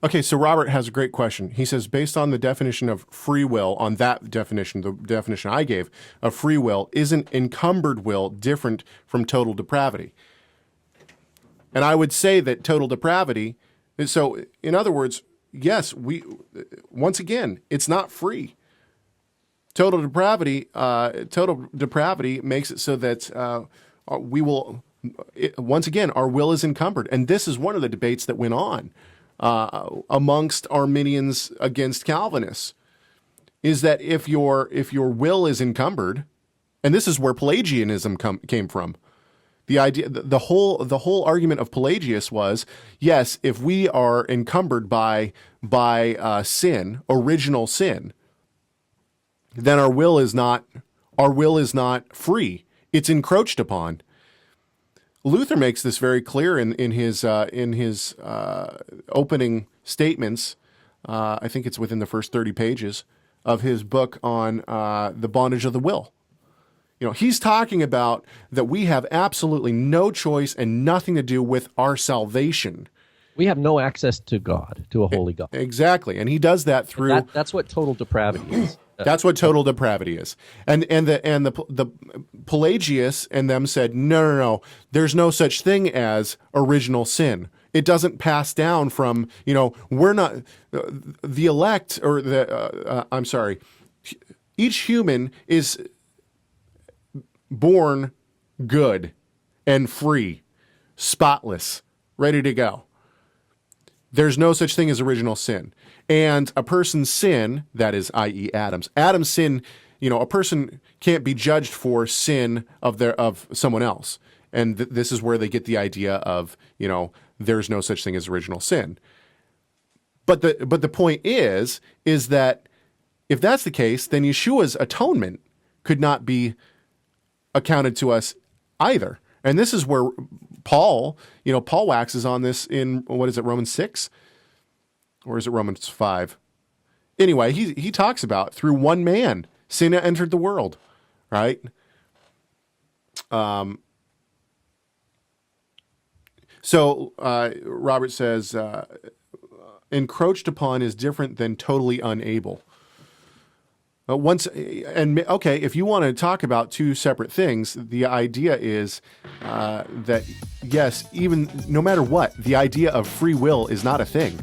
Okay, so Robert has a great question. He says, based on the definition of free will, on that definition, the definition I gave of free will, isn't encumbered will different from total depravity? And I would say that total depravity, so in other words, yes, once again, it's not free. Total depravity makes it so that we will, once again, our will is encumbered. And this is one of the debates that went on amongst Arminians against Calvinists, is that if your will is encumbered, and this is where Pelagianism came from. The idea, the whole argument of Pelagius was, yes, if we are encumbered by sin, original sin, then our will is not free. It's encroached upon. Luther makes this very clear in his opening statements. I think it's within the first 30 pages of his book on the bondage of the will. You know, he's talking about that we have absolutely no choice and nothing to do with our salvation. We have no access to God, to a holy God. Exactly, and he does that through. That's what total depravity is. That's what total depravity is. And the Pelagius and them said, no. There's no such thing as original sin. It doesn't pass down from, we're not the elect or I'm sorry. Each human is born good and free, spotless, ready to go. There's no such thing as original sin. And a person's sin, that is, i.e. Adam's sin, a person can't be judged for sin of someone else. And this is where they get the idea of, there's no such thing as original sin. But the point is that if that's the case, then Yeshua's atonement could not be accounted to us either. And this is where Paul waxes on this in, Romans 6? Or is it Romans 5? Anyway, he talks about through one man, sin entered the world, right? So Robert says, encroached upon is different than totally unable. If you want to talk about two separate things, the idea is that, yes, even no matter what, the idea of free will is not a thing.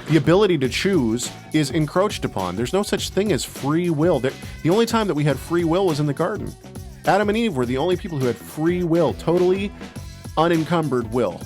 The ability to choose is encroached upon. There's no such thing as free will. The only time that we had free will was in the garden. Adam and Eve were the only people who had free will, totally unencumbered will.